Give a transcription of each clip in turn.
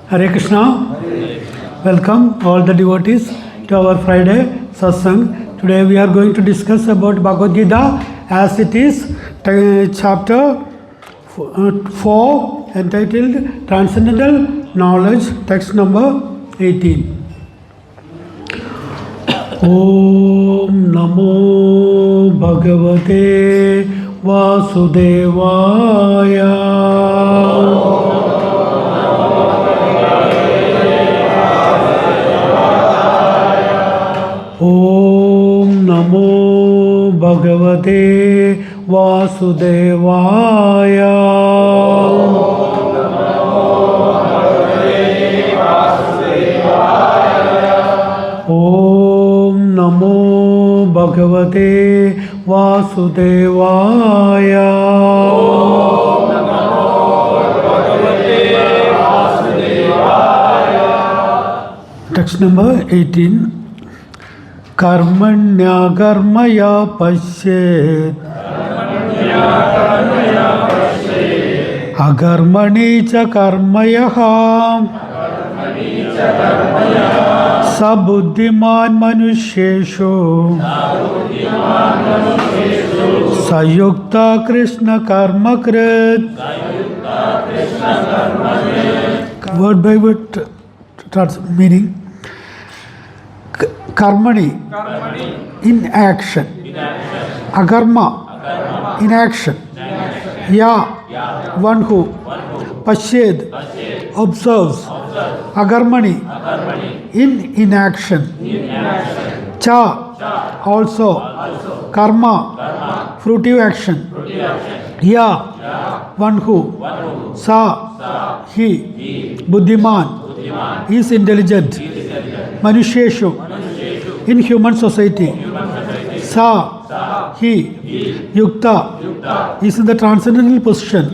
Hare Krishna. Welcome all the devotees to our Friday satsang. Today we are going to discuss about Bhagavad-gita as it is chapter 4 entitled Transcendental Knowledge, text number 18. Om Namo Bhagavate Vasudevaya. Om Namo Bhagavate Vasudevaya. Om Namo Bhagavate Vasudevaya. Text number 18. Karmanya karmaya pashyet agarmani cha karmayaha sabuddhiman manusheshu sayukta krishna karmakrit. Word by word meaning. Karmani, in action. Agarma, inaction. Ya, one who. Pashyed, observes. Agarmani, in inaction. Cha, also. Karma, fruitive action. Ya, one who. Sa, he. Buddhiman, is intelligent. Manusheshu, in human society. Sa, he. Yukta, is in the transcendental position.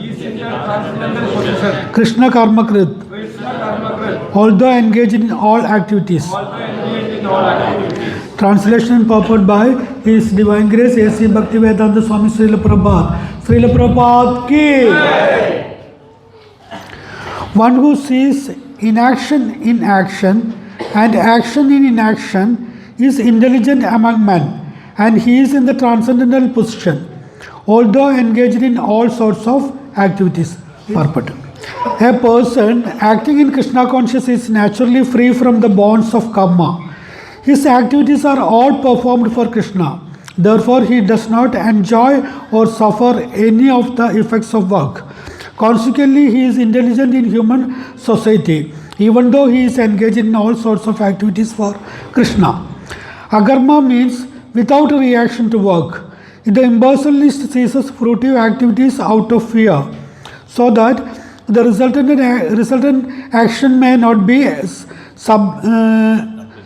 Krishna Karmakrit, although engaged in all activities. Translation and purport by His Divine Grace A.C. Bhaktivedanta Swami Srila Prabhupada. Srila Prabhupada ki. One who sees inaction in action and action in inaction is intelligent among men, and he is in the transcendental position, although engaged in all sorts of activities. Purport. A person acting in Krishna consciousness is naturally free from the bonds of karma. His activities are all performed for Krishna. Therefore, he does not enjoy or suffer any of the effects of work. Consequently, he is intelligent in human society, even though he is engaged in all sorts of activities for Krishna. Agarma means without a reaction to work. The impersonalist ceases fruitive activities out of fear, so that the resultant action may not be a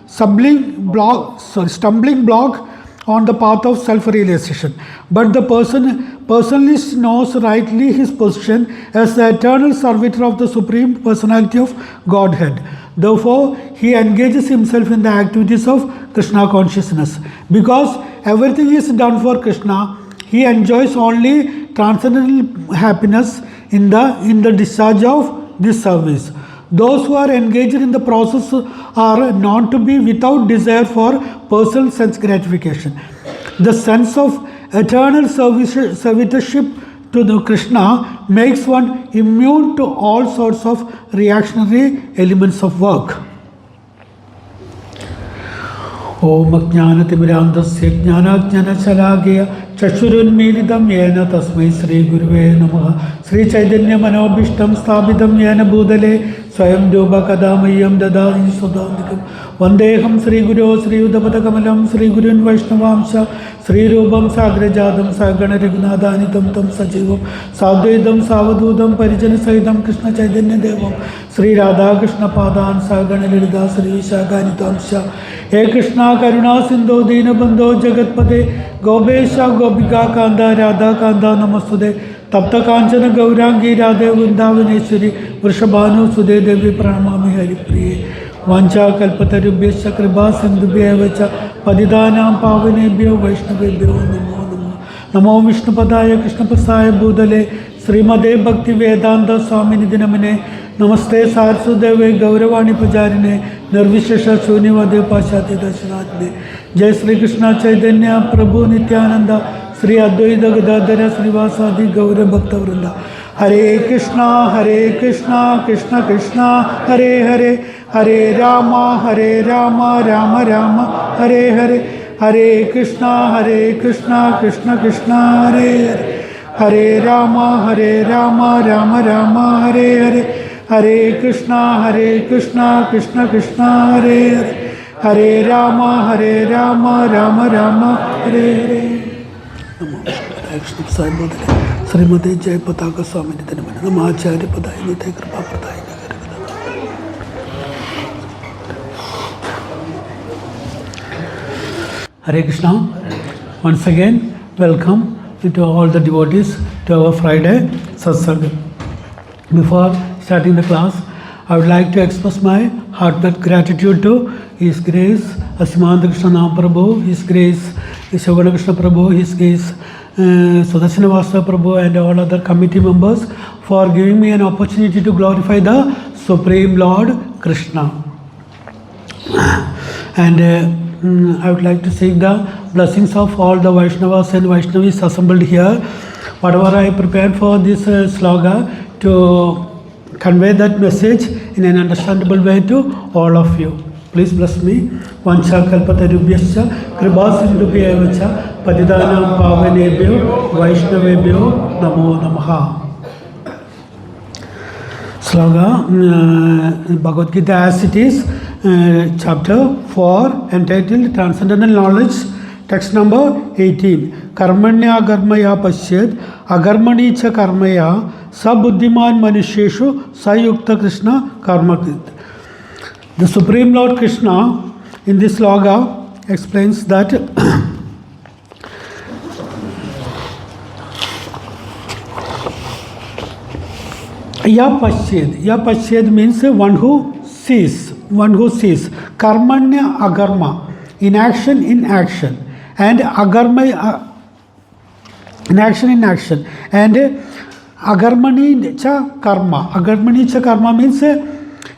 stumbling block on the path of self-realization. But the personalist knows rightly his position as the eternal servitor of the Supreme Personality of Godhead. Therefore, he engages himself in the activities of Krishna consciousness. Because everything is done for Krishna, he enjoys only transcendental happiness in the discharge of this service. Those who are engaged in the process are known to be without desire for personal sense gratification. The sense of eternal servitorship to the Krishna makes one immune to all sorts of reactionary elements of work. Om Jnanatimirandasya Jnanajnanachalagya Chashurunmilitam Yena Tasmai Sri Guruve Namaha Sri Chaitanya Manobhishtam Sthapitam Yena Bhudale Swayam Jyoba Kadamayam Dadadi Sudandikam Vandeham Sri Guru Sri Udapata Kamalam Sri Gurun Vaishnavamsha Sri Rupam Sagrajadam Sagana Rignadanitam Tam Sajivam Sadvedam Savadudam Parijana Saidam Krishna Chaitanya Devam Sri Radha Krishna Padan Sagana Lirida Sri Shaganitamsha He Krishna Karuna Sindhu Dina Bandho Jagatpate Gopesa Gopika Kanda Radha Kanda Namastude Tapta Kanchana Gaurangi Radhe Vrindavaneshwari Vrishabhanu Sude Devi Pranamami Haripriye Vancha Kalpatarubhyasya Kripa Sindhubhyevacha Padidanam Pavanebhyo Vaishnavebhyo Namo Namo Namo Vishnupadaya Krishnaprasaya Bhudale Srimade Bhakti Vedanta Swami Nidhi Namine नमस्ते सारस्वदेवे गौरवाणी पुजारिणे निर्विशेष शून्यवादे पाश्चात्य दर्शनात्मे जय श्री कृष्ण चैतन्य प्रभु नित्यानंद श्री अद्वैत गदाधर श्रीवासादि गौर भक्तवृंद हरे कृष्णा कृष्ण कृष्ण हरे हरे हरे राम राम राम हरे हरे हरे कृष्णा कृष्ण कृष्ण हरे हरे हरे राम राम राम हरे हरे हरे कृष्णा कृष्ण कृष्ण हरे हरे हरे राम राम हरे हरे श्रीमती जय पताका स्वामी नम आचार्य पदाय नित्य कृपा प्रदाय Hare Krishna. Once again, welcome to all the devotees to our Friday satsanga. Before starting the class, I would like to express my heartfelt gratitude to His Grace Asimananda Krishna Prabhu, His Grace Shivana Krishna Prabhu, His Grace Sudarshana Vasa Prabhu, and all other committee members for giving me an opportunity to glorify the Supreme Lord Krishna. And I would like to seek the blessings of all the Vaishnavas and Vaishnavis assembled here. Whatever I prepared for this sloga to convey that message in an understandable way to all of you. Please bless me. Vancha kalpatarubhyascha kripasindhubhyevacha patidanam pavanebhyo vaishnavebhyo namo namaha. Sloga Bhagavad-gita as it is, chapter 4, entitled Transcendental Knowledge, text number 18. Karmanya agarmaya pashyed agarmani cha karmaya sabuddhiman manusheshu sayukta Krishna karmakrit. The Supreme Lord Krishna in this sloga explains that Ya pashyed means one who sees. Karmanya agarma, inaction in action, and agarma inaction in action, and agarmani cha karma means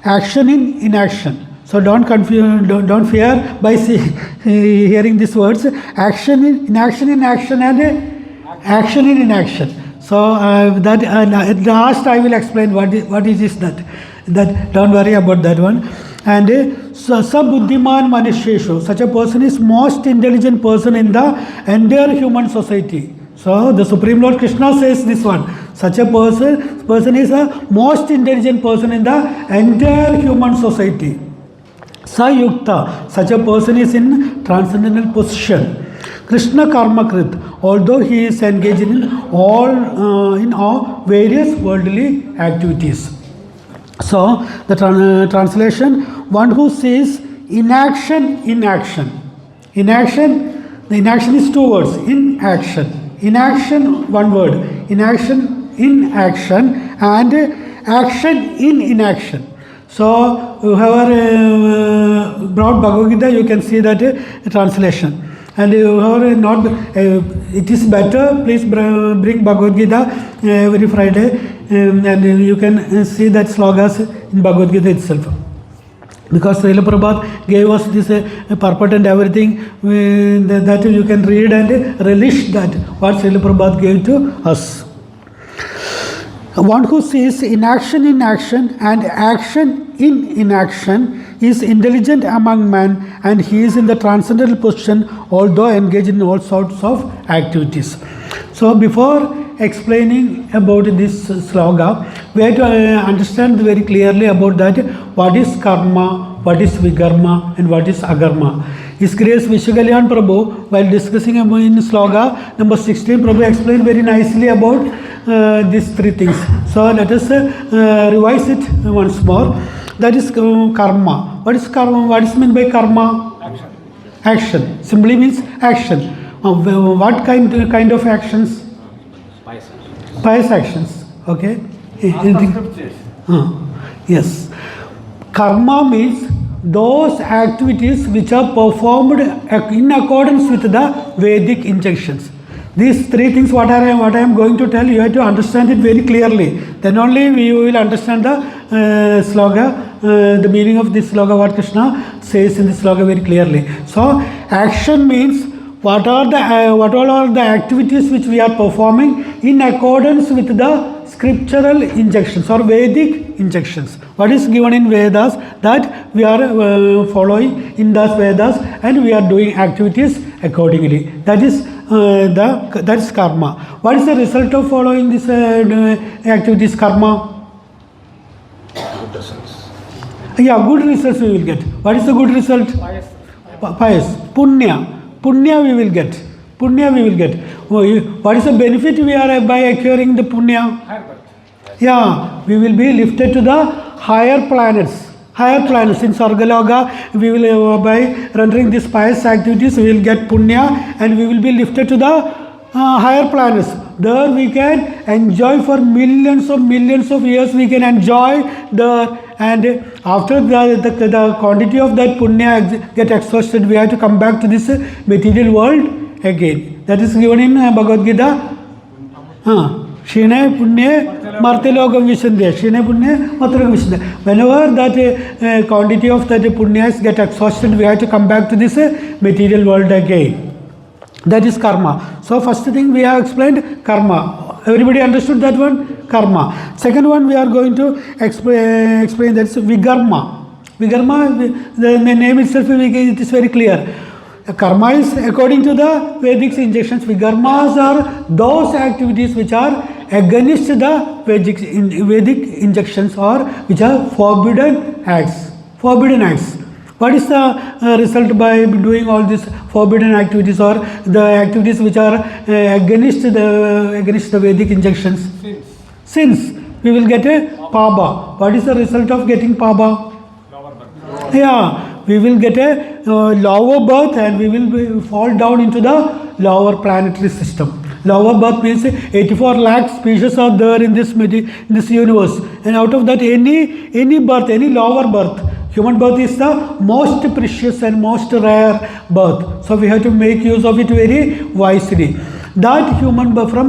action in inaction. So don't confuse, don't fear by hearing these words. Action in inaction in action, and action in inaction. So that at last I will explain what is this that don't worry about that one. And sabuddhiman manusheshu, such a person is most intelligent person in the entire human society. So the Supreme Lord Krishna says this one, such a person is a most intelligent person in the entire human society. Sayukta, such a person is in transcendental position. Krishna karmakrit, although he is engaged in all various worldly activities. So the translation, one who sees inaction in action. Inaction, the inaction is two words, in action. Inaction, one word. Inaction in action, and action in inaction. So whoever brought Bhagavad-gita, you can see that translation. And whoever not, it is better, please bring Bhagavad-gita every Friday, and you can see that slogas in Bhagavad-gita itself. Because Srila Prabhupada gave us this purport and everything, that you can read and relish that what Srila Prabhupada gave to us. One who sees inaction in action and action in inaction is intelligent among men, and he is in the transcendental position, although engaged in all sorts of activities. So before explaining about this sloga, we have to understand very clearly about that, what is karma, what is vikarma, and what is agarma. His Grace Vishwakalyan Prabhu, while discussing in sloga number 16, Prabhu explained very nicely about these three things. So let us revise it once more. That is karma. What is karma? What is meant by karma? Action. Simply means action. What kind of actions? Pious actions. Okay. Anything? Yes. Karma means those activities which are performed in accordance with the Vedic injunctions. These three things what I am going to tell, you have to understand it very clearly. Then only you will understand the sloga, the meaning of this sloga, what Krishna says in this sloga very clearly. So action means what all are the activities which we are performing in accordance with the scriptural injunctions or Vedic injunctions. What is given in Vedas, that we are following in those Vedas, and we are doing activities accordingly. That is karma. What is the result of following this activities, karma? Good results. Yeah, good results we will get. What is the good result? Pious. Punya we will get. What is the benefit we are by acquiring the punya? Yeah, we will be lifted to the higher planets. In Sargaloga, we will by rendering these pious activities, we will get punya, and we will be lifted to the higher planets. There we can enjoy for millions of years. We can enjoy there, and after the quantity of that punya get exhausted, we have to come back to this material world again. That is given in Bhagavad-gita. Shine Punye Martilogam Vishande. Shine Punye Martilogam Vishande. Whenever that quantity of that punyas get exhausted, we have to come back to this material world again. That is karma. So first thing we have explained karma. Everybody understood that one? Karma. Second one we are going to explain that is vigarma. Vigarma, the name itself it is very clear. Karma is according to the Vedic injunctions. Vigarmas are those activities which are against the Vedic injunctions or which are forbidden acts. What is the result by doing all these forbidden activities or the activities which are against the Vedic injunctions? Sins. We will get a paba. What is the result of getting paba? Yeah. We will get a lower birth, and we will fall down into the lower planetary system. Lower birth means 84 lakh species are there in this universe, and out of that any birth, any lower birth, human birth is the most precious and most rare birth. So we have to make use of it very wisely. From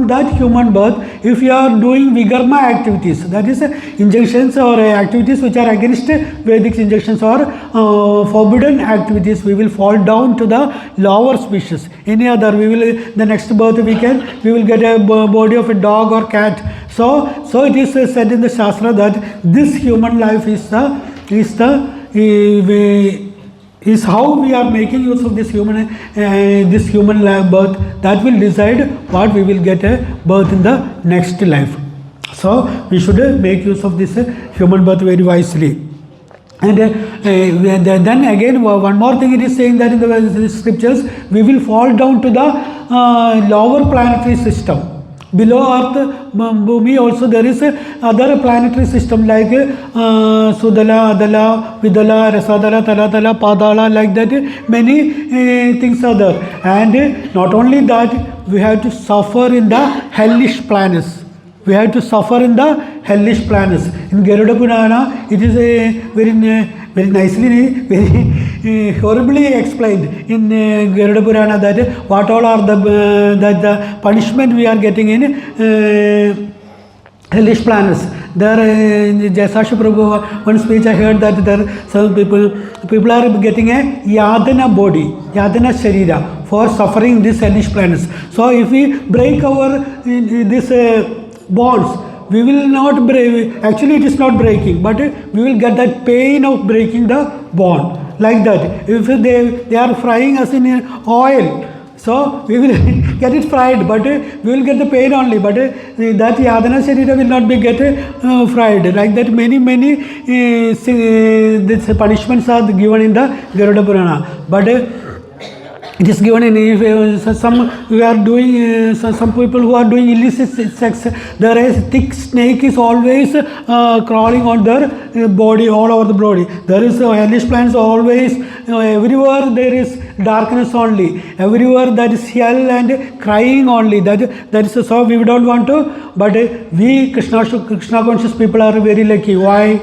that human birth, if you are doing vigarma activities, that is injunctions or activities which are against Vedic injunctions or forbidden activities, we will fall down to the lower species. Any other, the next birth we will get a body of a dog or cat. So it is said in the Shastra that this human life is how we are making use of this human birth, that will decide what we will get a birth in the next life. So we should make use of this human birth very wisely. And then again one more thing it is saying that in the scriptures, we will fall down to the lower planetary system. Below Earth, Bhumi also there is other planetary system like Sudala, Adala, Vidala, Rasadala, Talatala, Padala, like that. Many things are there. And not only that, we have to suffer in the hellish planets. In Garuda Purana, it is a very nicely, very horribly explained in Garuda Purana that what all are the punishment we are getting in hellish planets. There in Jaisasha Prabhu, one speech I heard that there some people are getting a yadana body, yadana sharira for suffering these hellish planets. So if we break our this bonds, we will not break, actually it is not breaking, but we will get that pain of breaking the bond, like that. If they are frying us in oil, so we will get it fried, but we will get the pain only, but that yadana sharira will not be get fried. Like that many these punishments are given in the Garuda Purana. But it is given in some people who are doing illicit sex. There is thick snake is always crawling on their body, all over the body. There is hellish plants always everywhere. There is darkness only. Everywhere that is hell and crying only. That is so we don't want to. But we Krishna conscious people are very lucky. Why?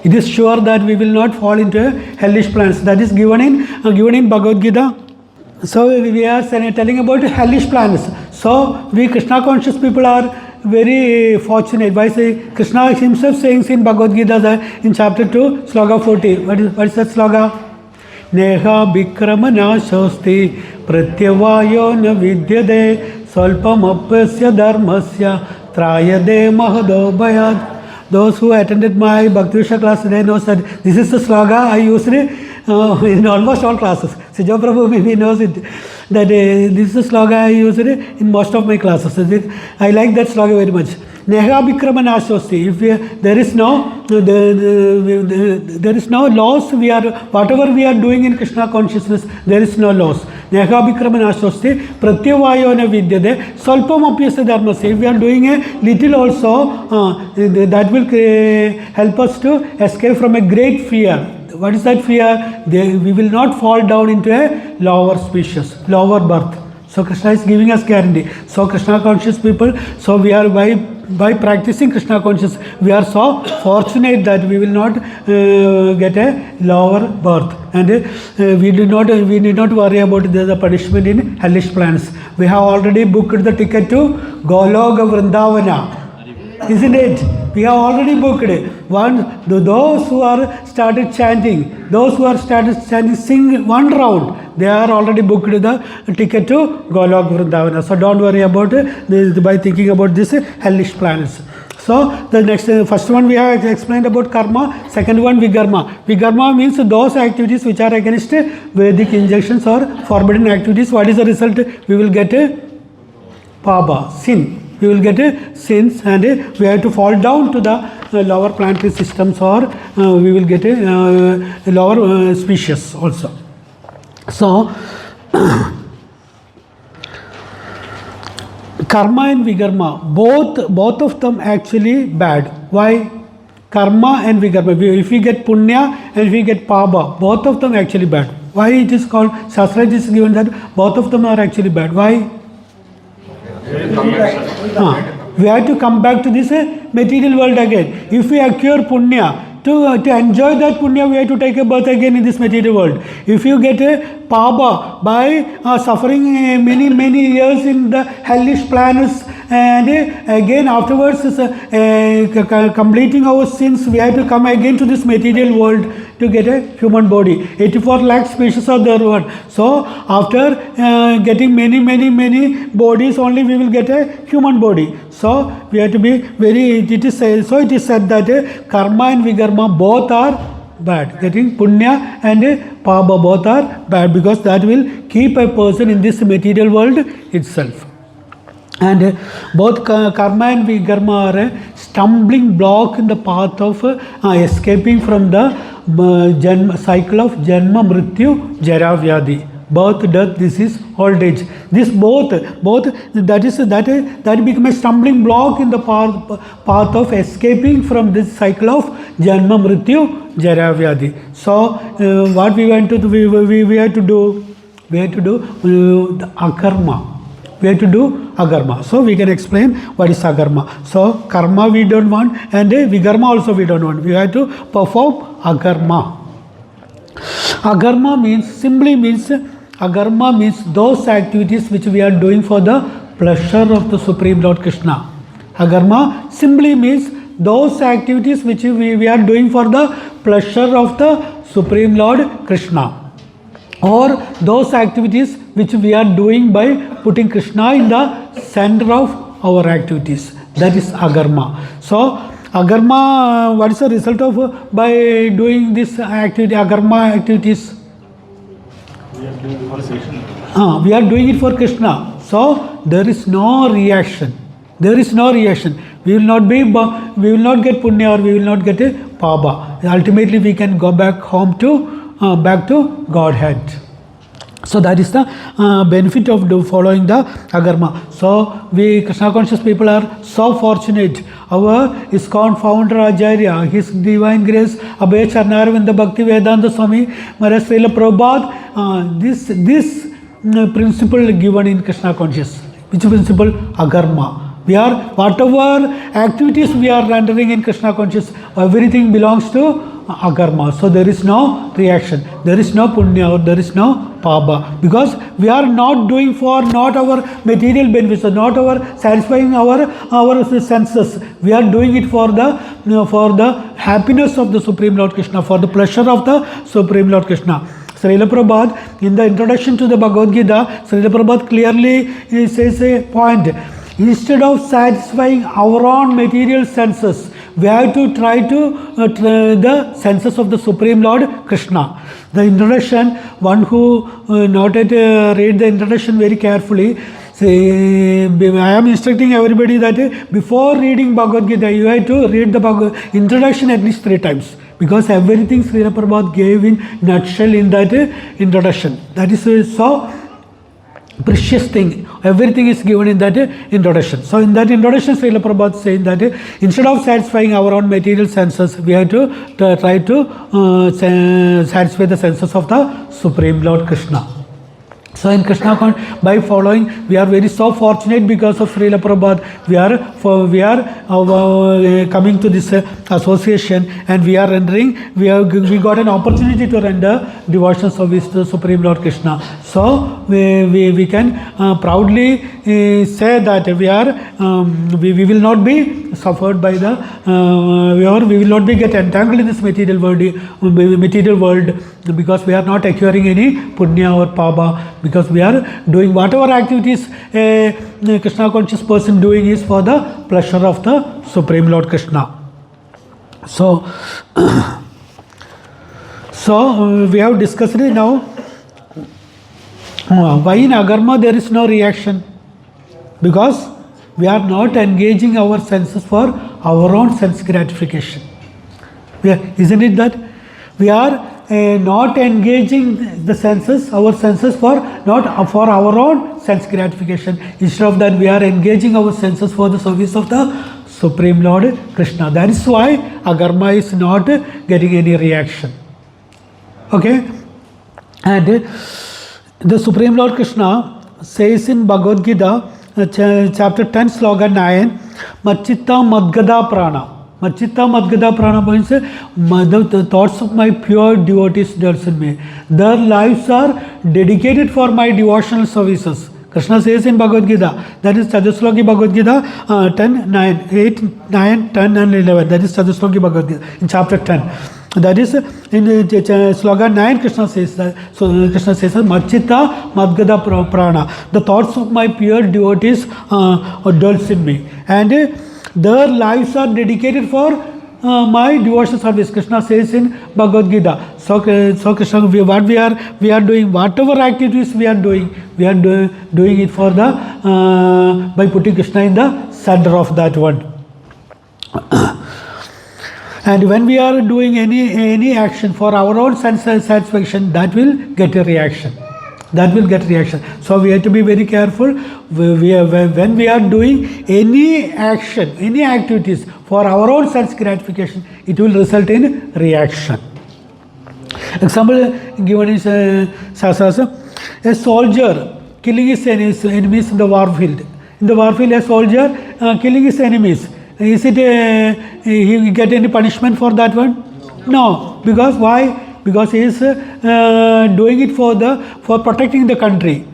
It is sure that we will not fall into hellish plans. That is given in Bhagavad-gita. So we are telling about hellish plans. So we Krishna conscious people are very fortunate. Why say Krishna himself saying in Bhagavad-gita in chapter 2, sloga 40. What is that sloga? Neha Bikramana Shosti Pratyavayo na vidyade Salpamapasya dharmasya Trayade Mahado Bhayad. Those who attended my Bhakti Vishya class, they know that this is the sloga I used in almost all classes. Sijo Prabhu maybe knows it, that this is the sloga I used in most of my classes. I like that sloga very much. Neha Bikramana Shosti. If there is no loss, whatever we are doing in Krishna consciousness, there is no loss. Neha Bikramana Shosti Pratyavayo na vidyade Salpam apyasya dharmasya. If we are doing a little also, that will help us to escape from a great fear. What is that fear? We will not fall down into a lower species, lower birth. So Krishna is giving us guarantee. So Krishna conscious people, so we are by practicing Krishna conscious, we are so fortunate that we will not get a lower birth, and we need not worry about the punishment in hellish plans. We have already booked the ticket to Goloka Vrindavana, isn't it? We have already booked it. Those who are started chanting, sing one round, they are already booked the ticket to Golok Vrindavana. So don't worry about it by thinking about this hellish plans. So the next, first one we have explained about karma, second one vigarma. Vigarma means those activities which are against Vedic injunctions or forbidden activities. What is the result? We will get a paba, sin. We will get sins, and we have to fall down to the lower planetary systems, or we will get a lower species also. So karma and vigarma, both of them actually bad. Why? Karma and vigarma. If we get punya and if we get paba, both of them actually bad. Why it is called? Shastra is given that both of them are actually bad. Why? We have to come back to this material world again. If we acquire punya, to enjoy that punya, we have to take a birth again in this material world. If you get a paba by suffering many years in the hellish planets, and again afterwards completing our sins, we have to come again to this material world to get a human body. 84 lakh species are there. So after getting many bodies, only we will get a human body. So we have to be very, it is said that karma and vigarma both are bad. Getting punya and paba both are bad, because that will keep a person in this material world itself. And both karma and vigarma are a stumbling block in the path of escaping from the cycle of janma, mrityu, jara, vyadi. Birth, death, disease, old age. This both that become a stumbling block in the path of escaping from this cycle of janma, mrityu, jara, vyadi. So what we have to do? We have to do the akarma. We have to do agarma. So we can explain what is agarma. So karma we don't want, and vigarma also we don't want. We have to perform agarma. Agarma means those activities which we are doing for the pleasure of the Supreme Lord Krishna. Agarma simply means those activities which we are doing for the pleasure of the Supreme Lord Krishna, or those activities which we are doing by putting Krishna in the center of our activities. That is agarma. So agarma, what is the result of by doing this activity, agarma activities? We are doing it for Krishna. So there is no reaction. We will not get punya, or we will not get a paba. Ultimately we can go back home to Godhead. So that is the benefit of following the agarma. So we Krishna conscious people are so fortunate. Our ISKCON founder Acharya, His Divine Grace Abhay Charnaravinda Bhakti Vedanta Swami Maharaj Srila Prabhupada, this principle given in Krishna conscious. Which principle? Agarma. Whatever activities we are rendering in Krishna conscious, everything belongs to agarma. So there is no reaction. There is no punya or there is no papa. Because we are not doing for not our material benefits, or not our satisfying our senses. We are doing it for the happiness of the Supreme Lord Krishna, for the pleasure of the Supreme Lord Krishna. Srila Prabhupada, in the introduction to the Bhagavad-gita, Srila Prabhupada clearly says a point. Instead of satisfying our own material senses, we have to try to the senses of the Supreme Lord Krishna. The introduction, one who noted, read the introduction very carefully. Say, I am instructing everybody that before reading Bhagavad-gita, you have to read the introduction at least 3 times. Because everything Srila Prabhupada gave in nutshell in that introduction. That is so precious thing. Everything is given in that introduction. So in that introduction, Srila Prabhupada is saying that instead of satisfying our own material senses, we have to try to satisfy the senses of the Supreme Lord Krishna. So in Krishna consciousness, by following, we are very so fortunate because of Srila Prabhupada. We are coming to this association, and we are rendering. We got an opportunity to render devotional service to the Supreme Lord Krishna. So we can proudly say that we will not be suffered by the we will not be get entangled in this material world, because we are not acquiring any punya or papa, because we are doing whatever activities a Krishna conscious person doing is for the pleasure of the Supreme Lord Krishna. So we have discussed it now. Why in agarma there is no reaction? Because we are not engaging our senses for our own sense gratification. Isn't it that? We are not engaging the senses, our senses for our own sense gratification. Instead of that, we are engaging our senses for the service of the Supreme Lord Krishna. That is why agarma is not getting any reaction. Okay? And the Supreme Lord Krishna says in Bhagavad-gita, chapter 10, slogan 9, Machitta Madgada Prana. Machitta Madgada Prana means the thoughts of my pure devotees dwells in me. Their lives are dedicated for my devotional services. Krishna says in Bhagavad-gita, that is Chatushloki Bhagavad-gita 10, 9, 8, 9, 10 and 11. That is Chatushloki Bhagavad-gita in chapter 10. That is in slogan 9, Krishna says that. So Krishna says, Machitta Madgada Prana. The thoughts of my pure devotees dwells in me. And their lives are dedicated for my devotional service. Krishna says in Bhagavad-gita. So Krishna, what we are doing, whatever activities we are doing it for the by putting Krishna in the center of that one. And when we are doing any action for our own sense satisfaction, that will get a reaction. So we have to be very careful. When we are doing any action, any activities for our own sense gratification, it will result in reaction. Example given is a soldier killing his enemies in the war field. In the war field, a soldier killing his enemies. Is it he get any punishment for that one? No. Because why? Because he is doing it for protecting the country.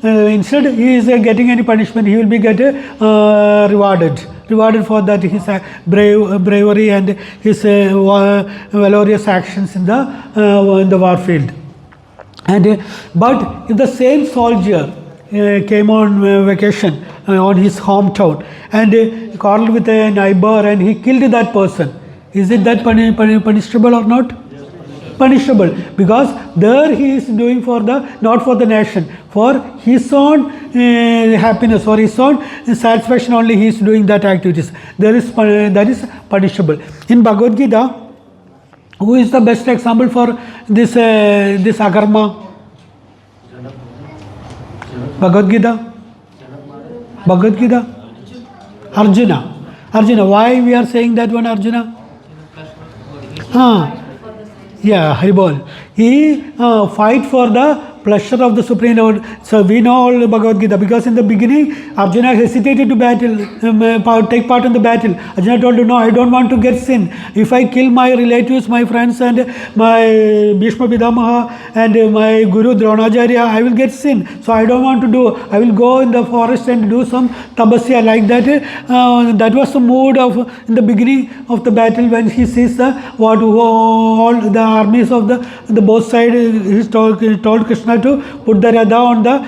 Instead he is getting any punishment, he will be rewarded for that, his bravery and his valorous actions in the war field. But if the same soldier came on vacation on his hometown and quarreled with a neighbor and he killed that person, is it that punishable or not? Punishable, because there he is doing not for the nation, for his own happiness or his own satisfaction only he is doing that activities. That is punishable. In Bhagavad-gita, who is the best example for this agarma? Bhagavad-gita. Arjuna. Why we are saying that one, Arjuna? Yeah, Haribol. He fight for the pleasure of the Supreme Lord. So we know all the Bhagavad-gita, because in the beginning Arjuna hesitated to take part in the battle. Arjuna told him, no, I don't want to get sin. If I kill my relatives, my friends, and my Bhishma Pidamaha and my Guru Dronacharya, I will get sin. So I don't want to do. I will go in the forest and do some tapasya like that. That was the mood of in the beginning of the battle, when he sees all the armies of the both side. He told Krishna to put the Radha on the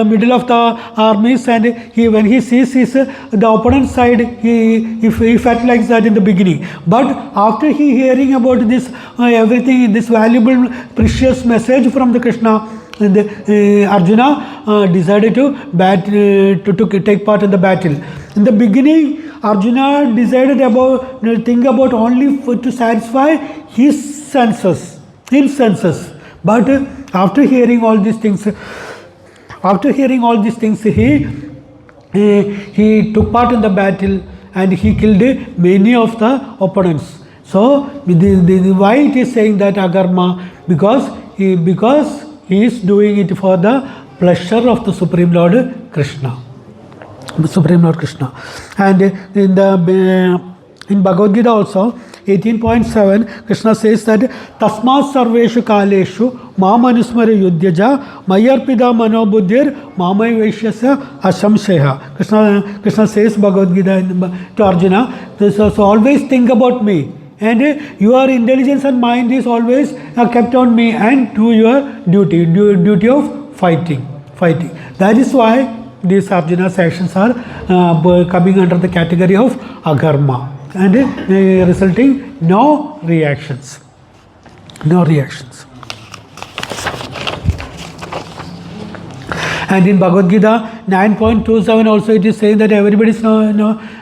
middle of the armies, and when he sees the opponent side, he felt like that in the beginning. But after he hearing about this everything, this valuable precious message from the Krishna, Arjuna decided to take part in the battle. In the beginning, Arjuna decided think about only to satisfy his senses. But after hearing all these things, he took part in the battle, and he killed many of the opponents. So why it is saying that agarma? Because he is doing it for the pleasure of the Supreme Lord Krishna. And in Bhagavad Gita also 18.7, Krishna says that Tasmat Sarveshu Kaleshu Mamanusmara Yudhyaja Mayarpida Manobuddhir Mamai Vaishyasya Ashamseha. Krishna says Bhagavad Gita to Arjuna, so always think about me, and your intelligence and mind is always kept on me, and do your duty of fighting. That is why these Arjuna's actions are coming under the category of agarma, and resulting no reactions. And in Bhagavad Gita 9.27 also it is saying that everybody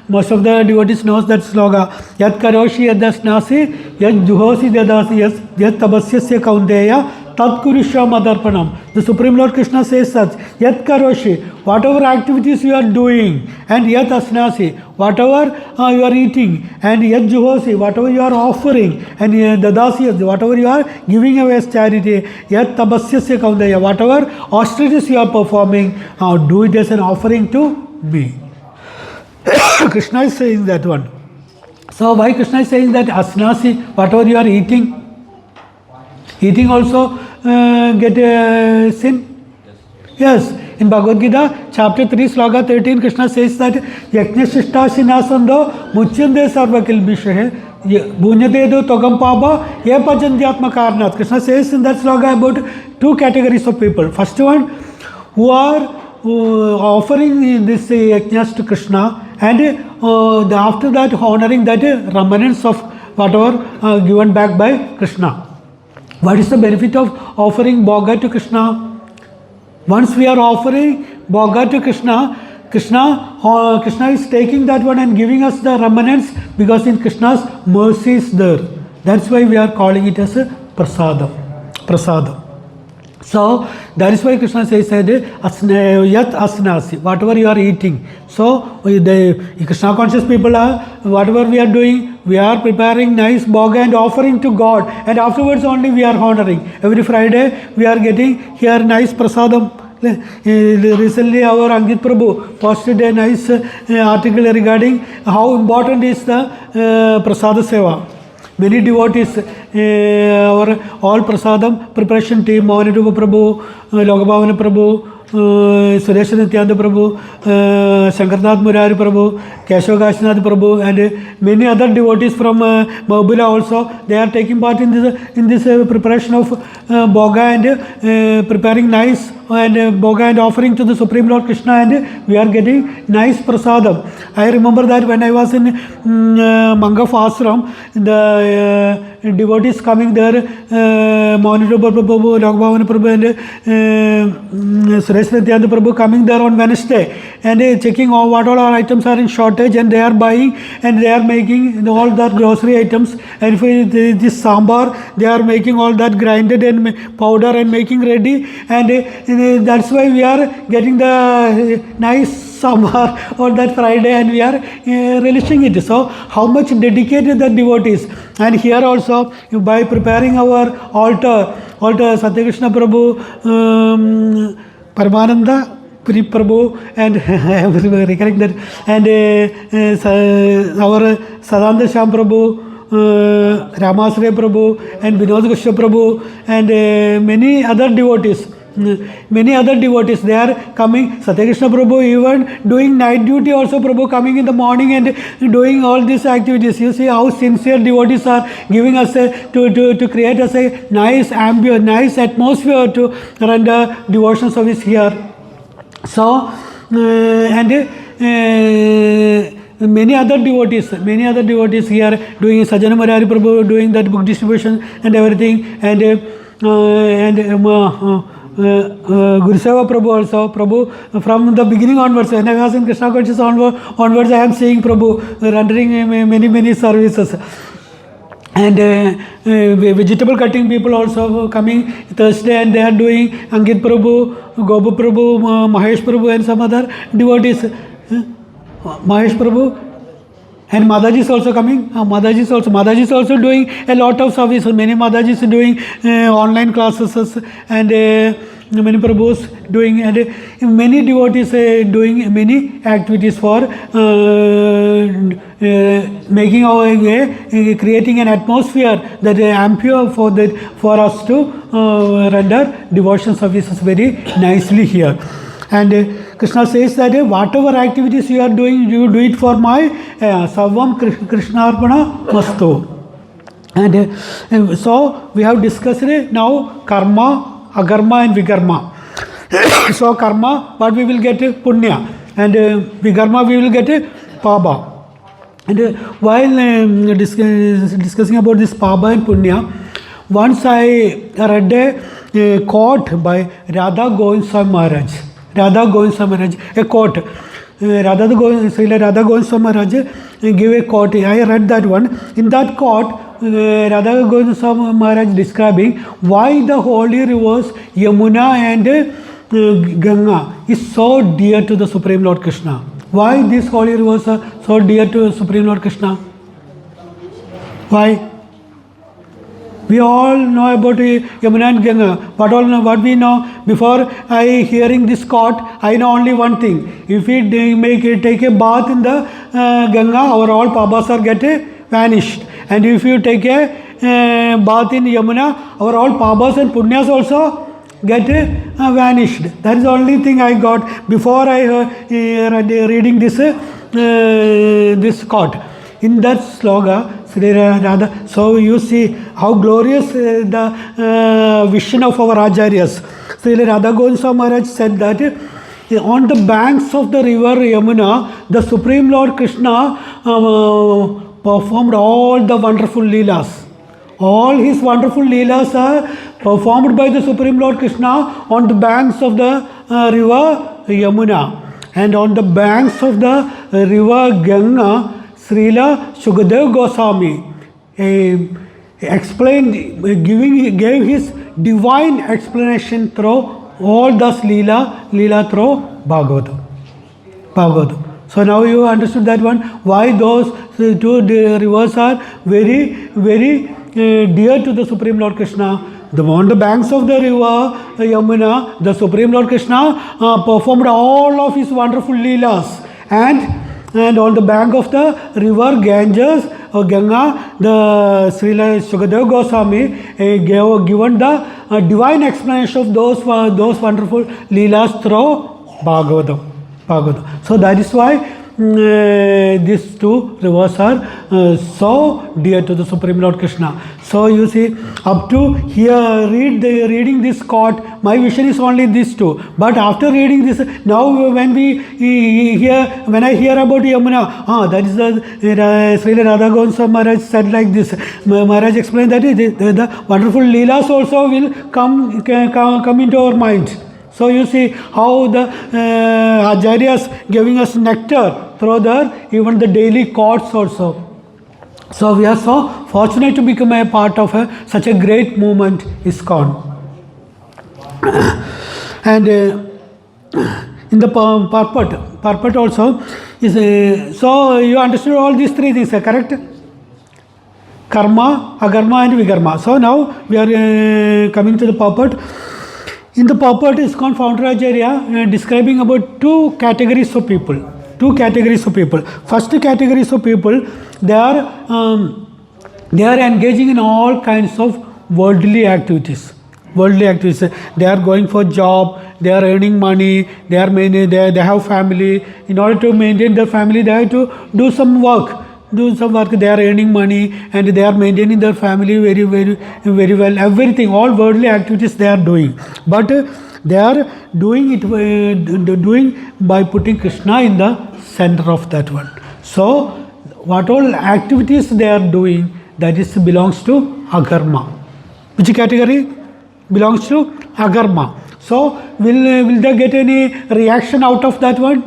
most of the devotees knows that sloga, Yat karoshi yadasnasi yat juhosi dadasi yat tabasyasya kaundeya tat kurishya madarpanam. The Supreme Lord Krishna says such, Yat karoshi, whatever activities you are doing, and yat asnasi, whatever you are eating, and yat juhosi, whatever you are offering, and dadasi, whatever you are giving away as charity, yat tabasyasya kaundeya, whatever austerities you are performing, do it as an offering to me. Krishna is saying that one. So why Krishna is saying that asnasi, whatever you are eating also get sin? Yes. In Bhagavad Gita chapter 3 sloka 13, Krishna says that Yajna Shishta Sinasando Muchyande Sarva Kilbishe Bhunyadedo Togam Paba Ye Pajandyatma Karnat. Krishna says in that sloka about two categories of people. First one, who are offering this yajnas to Krishna, and after that honoring that remnants of whatever given back by Krishna. What is the benefit of offering bhoga to Krishna? Once we are offering bhoga to Krishna, Krishna is taking that one and giving us the remnants, because in Krishna's mercy is there. That's why we are calling it as a prasadam. So that is why Krishna says that yat asnasi, whatever you are eating. So the Krishna conscious people are, whatever we are doing, we are preparing nice bhoga and offering to God, and afterwards only we are honoring. Every Friday we are getting here nice prasadam. Recently our Ankit Prabhu posted a nice article regarding how important is the prasada seva. Many devotees, our all prasadam preparation team, Muralidhara Prabhu, Lokabhavana Prabhu, Suresh Nitya-dāsa Prabhu, Shankarnath Murari Prabhu, Keshav Kashinath Prabhu, and many other devotees from Mahubila also, they are taking part in this preparation of bhoga and preparing nice and bhoga and offering to the Supreme Lord Krishna, and we are getting nice prasadam. I remember that when I was in Mangaf Ashram, the devotees coming there, Muralidhara Prabhu, Lokabhavana Prabhu, and Suresh Nitya-dāsa Prabhu coming there on Wednesday, and checking what all our items are in shortage, and they are buying and they are making all that grocery items, and if this sambar, they are making all that grinded and powder and making ready, and that's why we are getting the nice sambar on that Friday, and we are relishing it. So how much dedicated the devotees. And here also, by preparing our altar Satyakrishna Prabhu, Paramananda Puri Prabhu, and I am recalling that, and our Sadanda Sham Prabhu, Ramasre Prabhu, and Vinod Gosha Prabhu, and many other devotees. They are coming. Satyakrishna Prabhu even doing night duty also. Prabhu coming in the morning and doing all these activities. You see how sincere devotees are giving us to create us a nice ambience, nice atmosphere to render devotion service here. So and many other devotees here doing. Sajjana Murari Prabhu doing that book distribution and everything, and Guru Seva Prabhu also. Prabhu from the beginning onwards, when I was in Krishna consciousness onwards, I am seeing Prabhu rendering many services. And vegetable cutting people also coming Thursday, and they are doing. Ankit Prabhu, Gobu Prabhu, Mahesh Prabhu, and some other devotees. Mahesh Prabhu and Madaji is also coming. Madaji is also doing a lot of service. Many Madajis doing online classes, and many Prabhus doing, and many devotees doing many activities for making our way, creating an atmosphere that ample for us to render devotion services very nicely here. And Krishna says that whatever activities you are doing, you do it for my Sarvam Krishnarpana Mastu. And so we have discussed now karma, agarma and vigarma. So karma, what we will get punya, and vigarma we will get paba. And while discussing about this paba and punya, once I read a quote by Radha Govind Swami Maharaj. A quote. Srila Radha Govind Swami Maharaj gave a quote. I read that one. In that quote, Radha Govind Swami Maharaj describing why the holy rivers Yamuna and Ganga is so dear to the Supreme Lord Krishna. Why these holy rivers are so dear to Supreme Lord Krishna? Why? We all know about Yamuna and Ganga. What we know, before I hearing this quote, I know only one thing. If we take a bath in the Ganga, our all pabas are get vanished. And if you take a bath in Yamuna, our all pabas and punyas also get vanished. That is the only thing I got before I reading this quote. In that sloga, Radha, so you see how glorious the vision of our Acharyas. Srila Radha Govind Swami Maharaj said that on the banks of the river Yamuna, the Supreme Lord Krishna performed all the wonderful leelas. All his wonderful leelas are performed by the Supreme Lord Krishna on the banks of the river Yamuna. And on the banks of the river Ganga, Srila Shukadev Goswami gave his divine explanation through all this Leela through Bhagavatam. So now you understood that one, why those two rivers are very, very dear to the Supreme Lord Krishna. On the banks of the river Yamuna, the Supreme Lord Krishna performed all of his wonderful Leelas. And on the bank of the river Ganges or Ganga, the Srila Shukadev Goswami given the divine explanation of those wonderful Leelas through Bhagavatam. So that is why these two rivers are so dear to the Supreme Lord Krishna. So you see, up to here, reading this quote, my vision is only these two. But after reading this, now when I hear about Yamuna, that is the Srila Radha Govind Swami Maharaj said like this. Maharaj explained that the wonderful Leelas also will come into our minds. So you see how the Acharyas giving us nectar through even the daily quotes also. So we are so fortunate to become a part of such a great movement, ISKCON. And in the purport purport also is, so you understood all these three things, correct? Karma, agarma and vigarma. So now we are coming to the purport. In the purport, ISKCON founder Acharya describing about two categories of people. First categories of people, they are engaging in all kinds of worldly activities. They are going for job, they are earning money, they have family. In order to maintain their family, they have to do some work. They are earning money and they are maintaining their family very well. Everything, all worldly activities they are doing. But they are doing it doing by putting Krishna in the center of that one. So what all activities they are doing, that is belongs to agarma. Which category? Belongs to agarma. So will they get any reaction out of that one?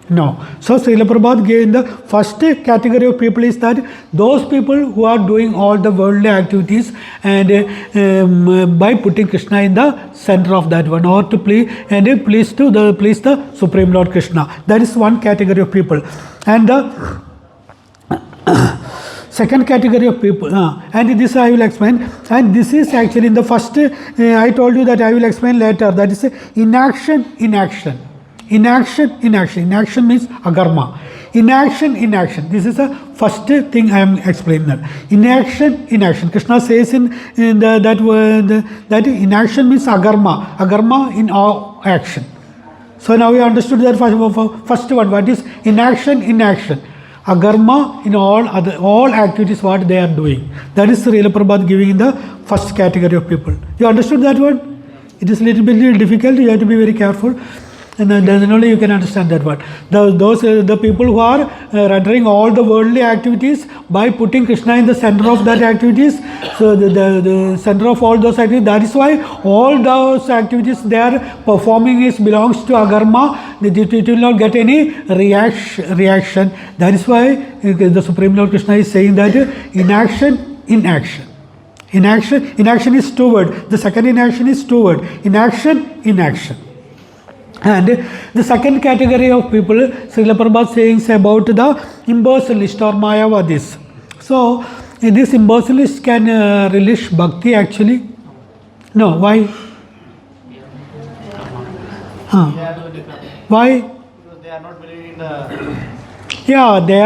No. So Srila Prabhupada gave the first category of people is that those people who are doing all the worldly activities and by putting Krishna in the center of that one, or to please the Supreme Lord Krishna. That is one category of people. And the second category of people, and this I will explain, and this is actually in the first, I told you that I will explain later, that is inaction means agarma. Inaction, this is the first thing I am explaining that. Inaction, Krishna says in that word, that inaction means agarma in all action. So now we understood that first one, what is inaction, agarma in all activities what they are doing. That is Srila Prabhupada giving in the first category of people. You understood that one? It is a little bit difficult, you have to be very careful, and then only you can understand that one. The people who are rendering all the worldly activities by putting Krishna in the center of that activities, so the center of all those activities, that is why all those activities they are performing belongs to agarma. It will not get any reaction. That is why the Supreme Lord Krishna is saying that inaction. Inaction is two word. The second inaction is two word. Inaction. And the second category of people, Srila Prabhupada saying about the imbecilist or mayavadis. So this imbecilist can relish bhakti actually? No, why? Why? Because they are not believing in the... Yeah, they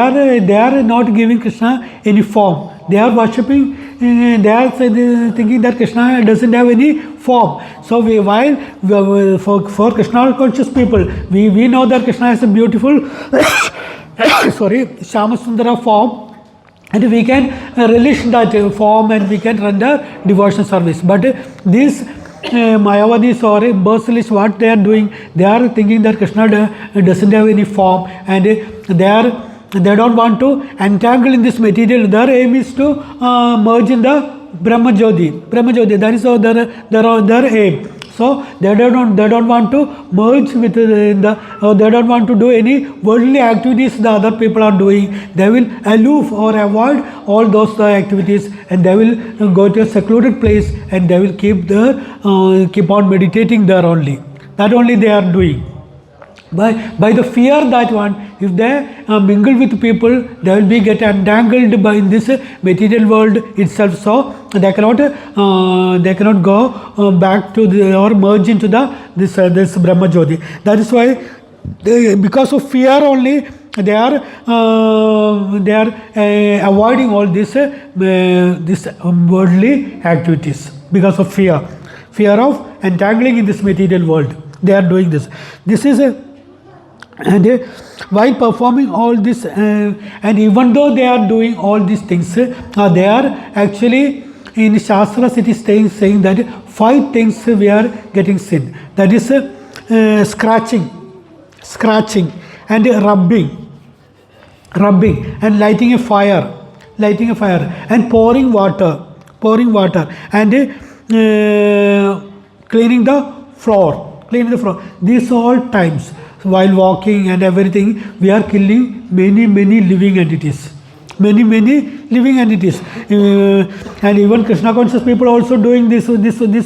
are not giving Krishna any form. They are worshipping, they are thinking that Krishna doesn't have any form. So for Krishna conscious people, we know that Krishna has a beautiful Shama Sundara form, and we can relish that form and we can render devotional service. But these Mayavadis or imbecilists, what they are doing, they are thinking that Krishna doesn't have any form, and they don't want to entangle in this material. Their aim is to merge in the Brahma Jyoti. That is their aim. So they don't want to merge with they don't want to do any worldly activities the other people are doing. They will aloof or avoid all those activities, and they will go to a secluded place and they will keep on meditating there only. That only they are doing. By the fear that one, if they mingle with people, they will get entangled in this material world itself. So they cannot go back to or merge into this Brahma Jyoti. That is why because of fear only they are avoiding all this worldly activities, because of fear of entangling in this material world. They are doing this. This is and while performing all this, and even though they are doing all these things, they are actually, in Shastras it is saying that 5 things we are getting sin. That is scratching and rubbing and lighting a fire and pouring water and cleaning the floor. These all times, while walking and everything, we are killing many living entities. And even Krishna conscious people also doing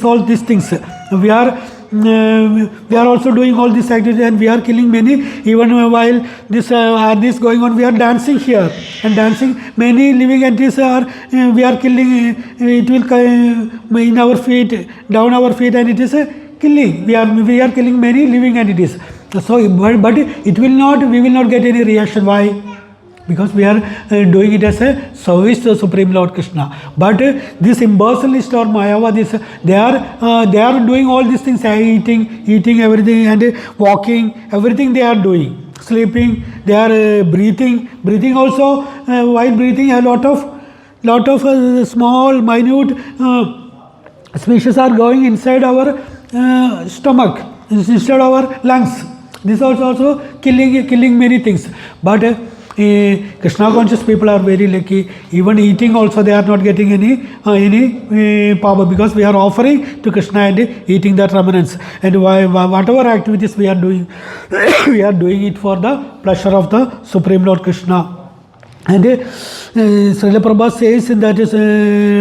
all these things. We are we are also doing all these activities and we are killing many. Even while this going on, we are dancing here and dancing. Many living entities are we are killing. It will in our feet, down our feet, and it is killing. We are killing many living entities. So, but it will not. We will not get any reaction. Why? Because we are doing it as a service to Supreme Lord Krishna. But this impersonalist or Mayavadis, they are doing all these things, eating everything, and walking, everything they are doing. Sleeping, they are breathing also. While breathing, a lot of small, minute species are going inside our stomach, inside our lungs. This is also killing many things. But Krishna conscious people are very lucky. Even eating also they are not getting any power, because we are offering to Krishna and eating that remnants. And whatever activities we are doing, we are doing it for the pleasure of the Supreme Lord Krishna. And Srila Prabhupada says in that is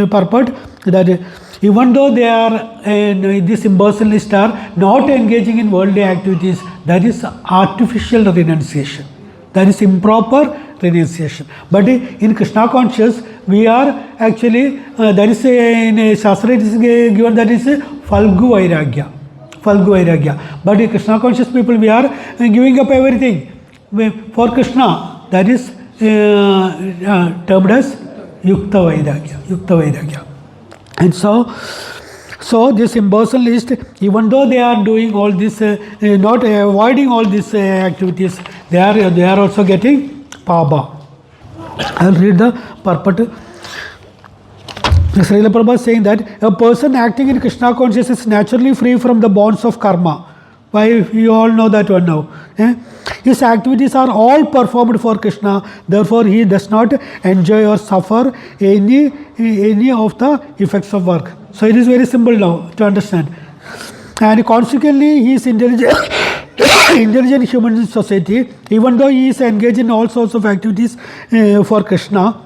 purport that even though they are this impersonalists are not engaging in worldly activities, that is artificial renunciation. That is improper renunciation. But in Krishna conscious, we are actually, that is in Shastra it is given, that is Falgu Vairagya. But in Krishna conscious people, we are giving up everything for Krishna. That is termed as Yukta Vairagya. And so this impersonalist, even though they are doing all this, not avoiding all these activities, they are also getting Paba. I will read the purport. Srila Prabhupada is saying that a person acting in Krishna consciousness is naturally free from the bonds of karma. Why, you all know that one now. His activities are all performed for Krishna, therefore he does not enjoy or suffer any of the effects of work. So it is very simple now to understand. And consequently, he is intelligent human in society, even though he is engaged in all sorts of activities for Krishna.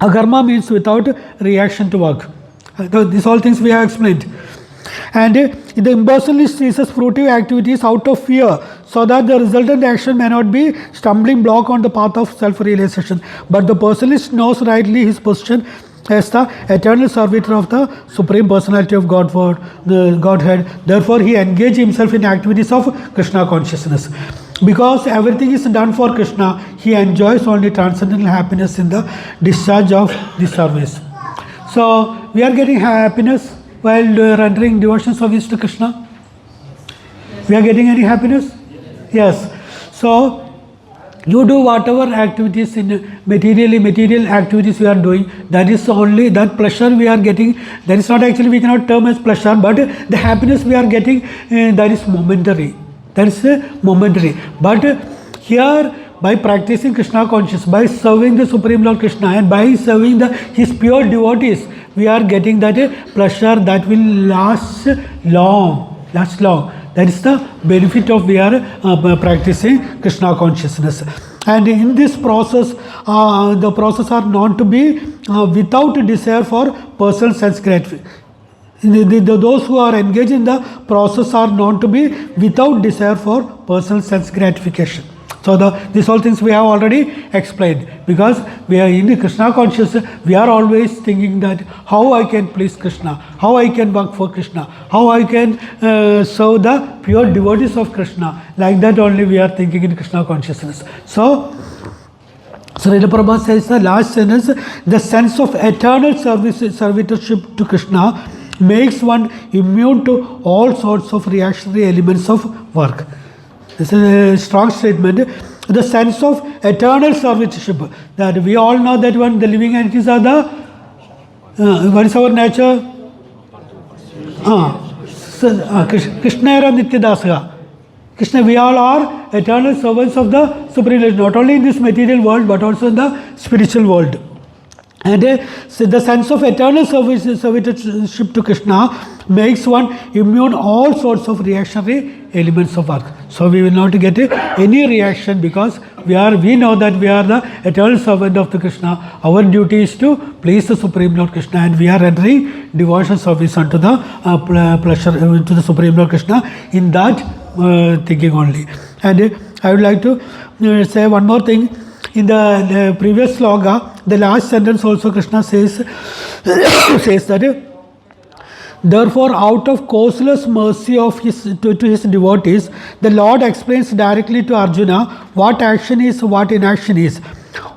Agarma means without reaction to work. These all things we have explained. And the impersonalist ceases fruitive activities out of fear, so that the resultant action may not be stumbling block on the path of self-realization. But the personalist knows rightly his position as the eternal servitor of the Supreme Personality of the Godhead. Therefore, he engages himself in activities of Krishna consciousness. Because everything is done for Krishna, he enjoys only transcendental happiness in the discharge of the service. So, we are getting happiness while rendering devotion service to Krishna. We are getting any happiness? Yes. So, you do whatever activities in material activities we are doing, that is only that pleasure we are getting. That is not actually, we cannot term as pleasure, but the happiness we are getting, that is momentary. But here, by practicing Krishna consciousness, by serving the Supreme Lord Krishna, and by serving his pure devotees, we are getting that pleasure that will last long. That is the benefit of we are practicing Krishna consciousness. And in this process, the process are known to be without desire for personal sense gratification. Those who are engaged in the process are known to be without desire for personal sense gratification. So these all things we have already explained, because we are in the Krishna consciousness, we are always thinking that how I can please Krishna, how I can work for Krishna, how I can serve the pure devotees of Krishna. Like that only we are thinking in Krishna consciousness. So Srila Prabhupada says the last sentence, the sense of eternal servitorship to Krishna makes one immune to all sorts of reactionary elements of work. This is a strong statement. The sense of eternal servitorship, that we all know that when the living entities are the, what is our nature? Krishna era Nitya-dāsa. Krishna, we all are eternal servants of the Supreme Lord, not only in this material world, but also in the spiritual world. And so the sense of eternal servitorship to Krishna makes one immune all sorts of reactionary elements of work. So we will not get any reaction, because we know that we are the eternal servant of the Krishna. Our duty is to please the Supreme Lord Krishna, and we are rendering devotional service unto the pleasure to the Supreme Lord Krishna in that thinking only. And I would like to say one more thing. In the previous sloka, the last sentence also Krishna says says that therefore, out of causeless mercy of to his devotees, the Lord explains directly to Arjuna what action is, what inaction is.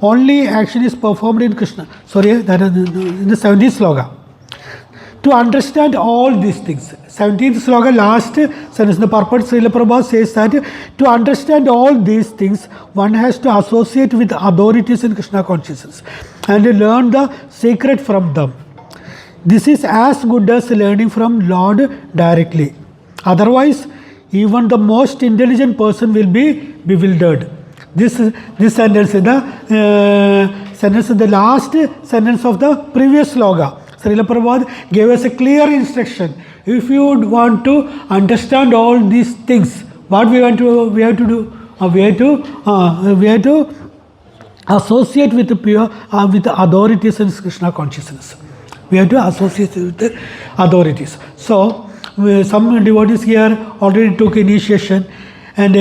Only action is performed in Krishna. Sorry, that is in the 17th sloka. To understand all these things, 17th sloka, last sentence, the purport Srila Prabhupada says that to understand all these things, one has to associate with authorities in Krishna consciousness and learn the secret from them. This is as good as learning from Lord directly. Otherwise, even the most intelligent person will be bewildered. This sentence is the last sentence of the previous sloka. Srila Prabhupada gave us a clear instruction. If you would want to understand all these things, what we have to do? We have to associate with the pure with the authorities in Krishna consciousness. We have to associate with the authorities. So some devotees here already took initiation, and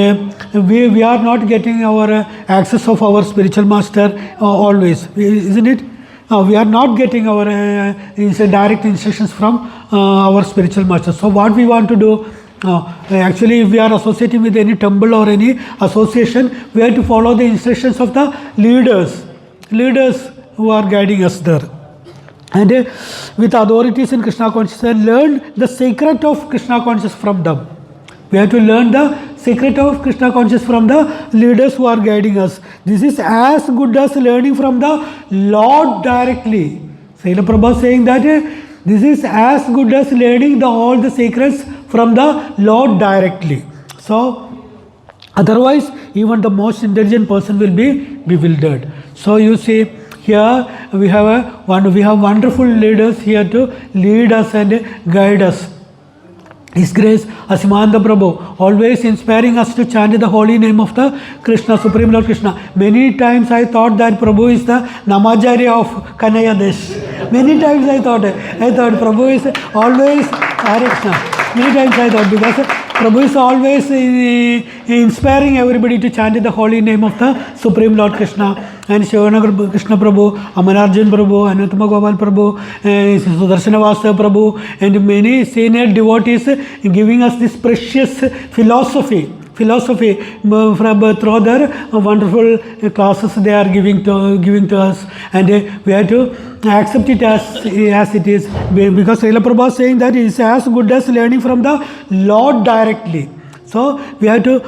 we are not getting our access of our spiritual master always, isn't it? We are not getting our direct instructions from our spiritual master. So what we want to do, actually if we are associating with any temple or any association, we have to follow the instructions of the leaders who are guiding us there. And with authorities in Krishna consciousness, learn the secret of Krishna consciousness from them. We have to learn the secret of Krishna consciousness from the leaders who are guiding us. This is as good as learning from the Lord directly. Srila Prabhupada saying that this is as good as learning all the secrets from the Lord directly. So otherwise, even the most intelligent person will be bewildered. So you see, here we have wonderful leaders here to lead us and guide us. His Grace Asimananda Prabhu always inspiring us to chant the holy name of the Krishna, Supreme Lord Krishna. Many times I thought that Prabhu is the Namacharya of Kanaya Desh. Many times I thought Prabhu is always Hare Krishna. Many times I thought, because Prabhu is always inspiring everybody to chant the holy name of the Supreme Lord Krishna. And Shivanagar Krishna Prabhu, Amanarjan Prabhu, Anutama Gopal Prabhu, Sudarshana Vasa Prabhu, and many senior devotees giving us this precious philosophy from through their wonderful classes they are giving to us, and we have to accept it as it is, because Srila Prabhupada is saying that it is as good as learning from the Lord directly. So we have to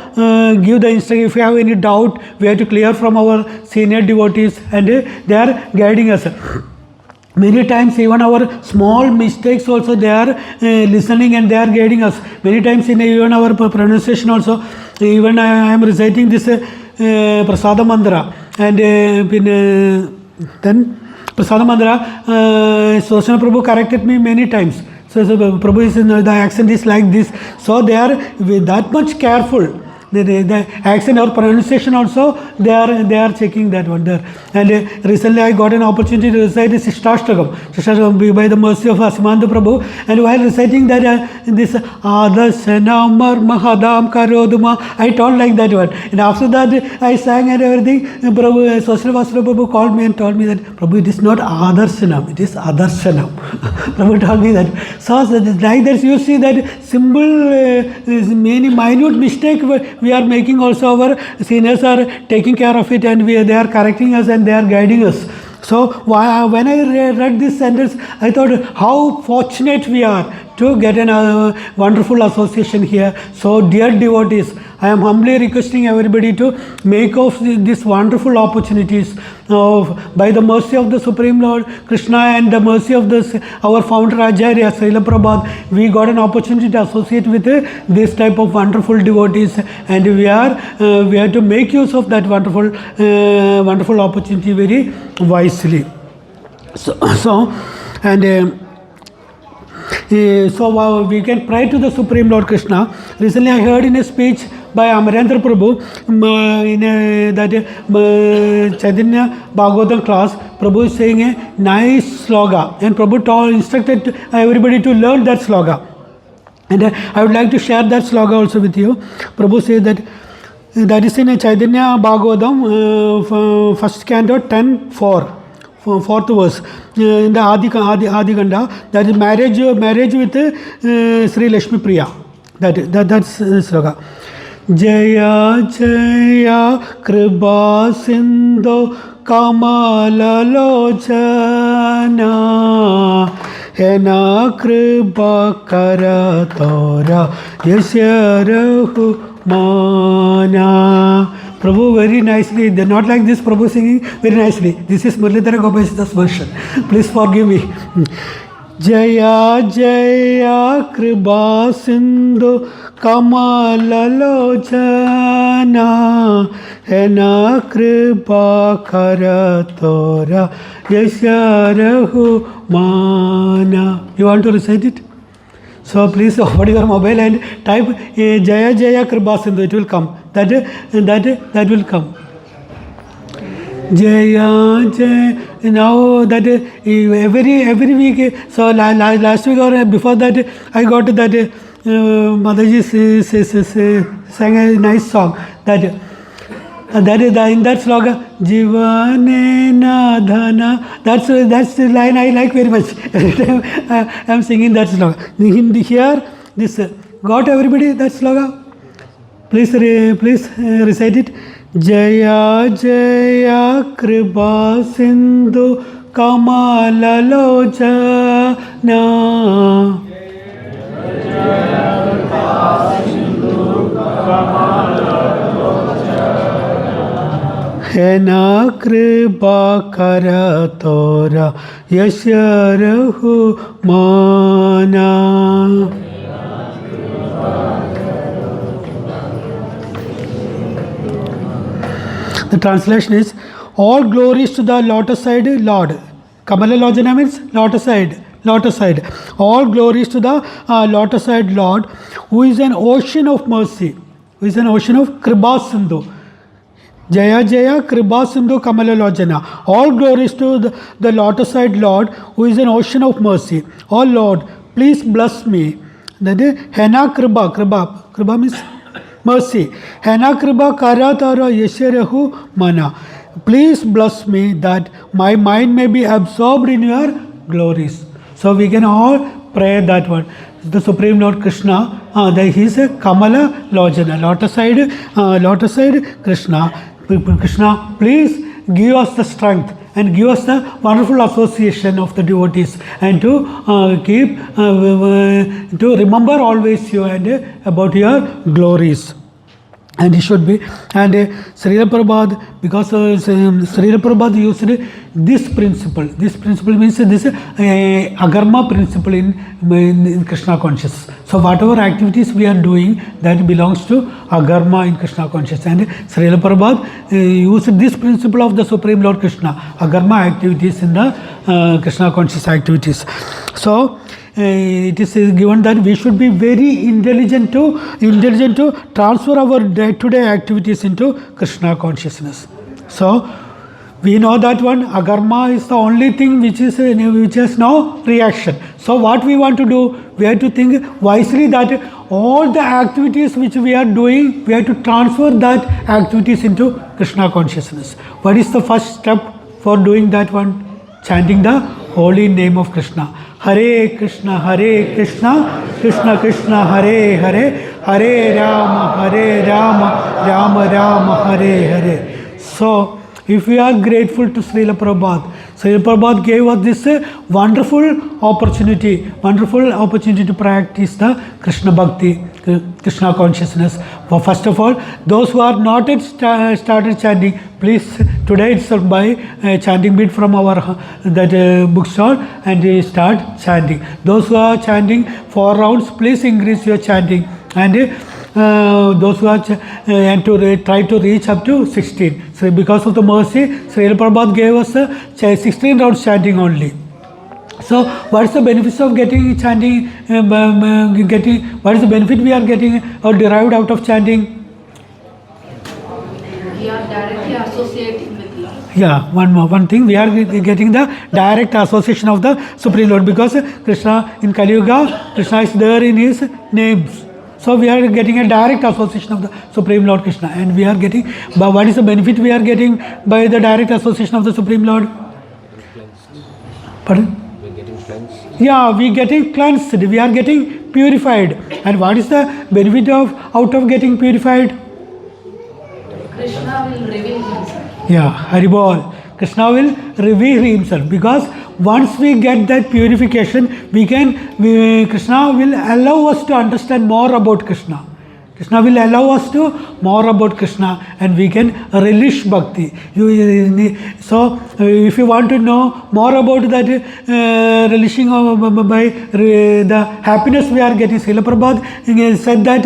give the instruction. If we have any doubt, we have to clear from our senior devotees, and they are guiding us. Many times even our small mistakes also they are listening and they are guiding us. Many times in even our pronunciation also, even I am reciting this Prasada Mandra, and then Prasada Mandra, Sudarshana Prabhu corrected me many times. So Prabhu is the accent is like this. So they are that much careful. The accent or pronunciation also they are checking that one there. And recently I got an opportunity to recite the Sishtastakam by the mercy of Asimananda Prabhu, and while reciting that this Adasanam Mahadam Karoduma, I told like that one, and after that I sang and everything. Prabhu Srila Prabhu called me and told me that Prabhu, it is not Adarsanam, it is Adarsanam. Prabhu told me that. So like that you see that simple many minute mistake we are making, also our seniors are taking care of it, and they are correcting us and they are guiding us. So when I read this sentence, I thought how fortunate we are to get a wonderful association here. So dear devotees, I am humbly requesting everybody to make of these wonderful opportunities by the mercy of the Supreme Lord Krishna and the mercy of our founder Acharya Srila Prabhupada. We got an opportunity to associate with this type of wonderful devotees, and we have to make use of that wonderful opportunity very wisely. So we can pray to the Supreme Lord Krishna. Recently I heard in a speech by Amarendra Prabhu in that Chaitanya Bhagavatam class. Prabhu is saying a nice sloga, and Prabhu instructed everybody to learn that sloga. And I would like to share that sloga also with you. Prabhu says that is in Chaitanya Bhagavatam, first canto 10:4. Fourth verse in the Adi Ganda, that is marriage with Sri Lakshmi Priya. That's sloka. Jaya Jaya Kripa Sindhu Kamala Lochana Hena Kripa Karatora Yasya Rahumana. Prabhu very nicely, they're not like this Prabhu singing very nicely. This is Muralidhara Gopesa's version. Please forgive me. Jaya Jaya Kripa Sindhu Kamala Lochana Hena Kripa Karatora Yasya Rahumana. You want to recite it? So please open your mobile and type Jaya Jaya Kripa Sindhu. It will come. That will come. Jaya Jaya. Now that every week. So last week or before that, I got that Mataji sang a nice song. That is in that slogan. Jivane Nadhana. That's the line I like very much. Every time I am singing that slogan. Here, this got everybody that slogan. Please recite it. Jaya Jaya Kripa Sindhu Kamala Lochana Hena Kripa Karatora Yasya Rahumana. The translation is, all glories to the lotus side Lord. Kamala Lojana means lotus side. All glories to the lotus side Lord, who is an ocean of mercy, who is an ocean of Kripa Sindhu. Jaya Jaya Kripa Sindhu Kamala Lojana. All glories to the lotus side Lord, who is an ocean of mercy. Oh Lord, please bless me. That is Hena Kripa means mercy. Hena Kripa Karatara Yesharahu Mana. Please bless me that my mind may be absorbed in your glories. So we can all pray that one. The Supreme Lord Krishna, he is a Kamala Lojana, lotus side Krishna. Krishna, please give us the strength and give us the wonderful association of the devotees, and to to remember always you and about your glories. And it should be, and Srila Prabhupada, because Srila Prabhupada used this principle means this agarma principle in Krishna consciousness. So whatever activities we are doing, that belongs to agarma in Krishna consciousness. And Srila Prabhupada used this principle of the Supreme Lord Krishna, agarma activities in the Krishna conscious activities. So it is given that we should be very intelligent to transfer our day-to-day activities into Krishna consciousness. So we know that one agarma is the only thing which has no reaction. So what we want to do, we have to think wisely that all the activities which we are doing, we have to transfer that activities into Krishna consciousness. What is the first step for doing that one? Chanting the holy name of Krishna. Hare Krishna, Krishna Krishna, Hare Hare, Hare Rama, Rama Rama, Hare Hare. So, if we are grateful to Srila Prabhupada gave us this wonderful opportunity to practice the Krishna Bhakti, Krishna consciousness. Well, first of all, those who are not yet started chanting, please today itself buy a chanting bead from our bookstore and start chanting. Those who are chanting 4 rounds, please increase your chanting. And those who are and to try to reach up to 16. So because of the mercy, Srila Prabhupada gave us 16 rounds chanting only. So what is the benefits of getting chanting? What is the benefit we are getting or derived out of chanting? associating with Lord. Yeah, one thing, we are getting the direct association of the Supreme Lord, because Krishna in Kali Yuga, Krishna is there in his names. So we are getting a direct association of the Supreme Lord Krishna, and we are getting, but what is the benefit we are getting by the direct association of the Supreme Lord? Pardon? We're getting cleansed. Yeah, we getting cleansed, we are getting purified. And what is the benefit of out of getting purified? Krishna will reveal himself. Yeah, Haribol. Krishna will reveal himself, because once we get that purification, Krishna will allow us to understand more about Krishna. Krishna will allow us to more about Krishna, and we can relish bhakti. So, if you want to know more about that relishing by the happiness we are getting, Srila Prabhupada said that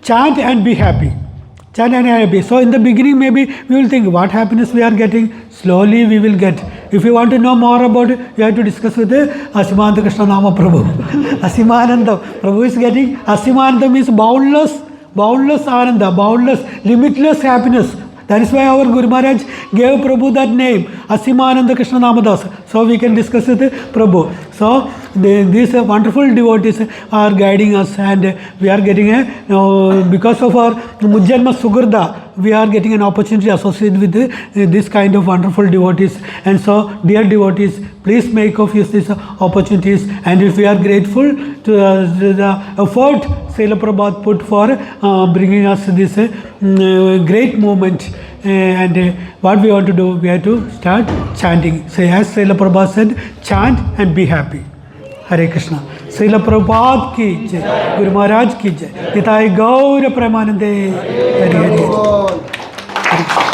chant and be happy. Chant and happy. So in the beginning maybe we will think what happiness we are getting. Slowly we will get. If you want to know more about it, you have to discuss with Asimananda Krishna Nama Prabhu. Asimananda. Prabhu is getting, Asimananda means boundless Ananda, boundless, limitless happiness. That is why our Guru Maharaj gave Prabhu that name, Asimananda Krishna Namadasa. So we can discuss with Prabhu. So these wonderful devotees are guiding us, and we are getting because of our Mujjanma Sugurda, we are getting an opportunity associated with this kind of wonderful devotees. And so, dear devotees, please make of use these opportunities. And if we are grateful to the effort Srila Prabhupada put for bringing us this great moment, and what we want to do, we have to start chanting. So as Srila Prabhupada said, chant and be happy. Hare Krishna. Srila Prabhupada ki jai, Guru Maharaj ki jai, Nitai Gaura Premanande. Hare Hare.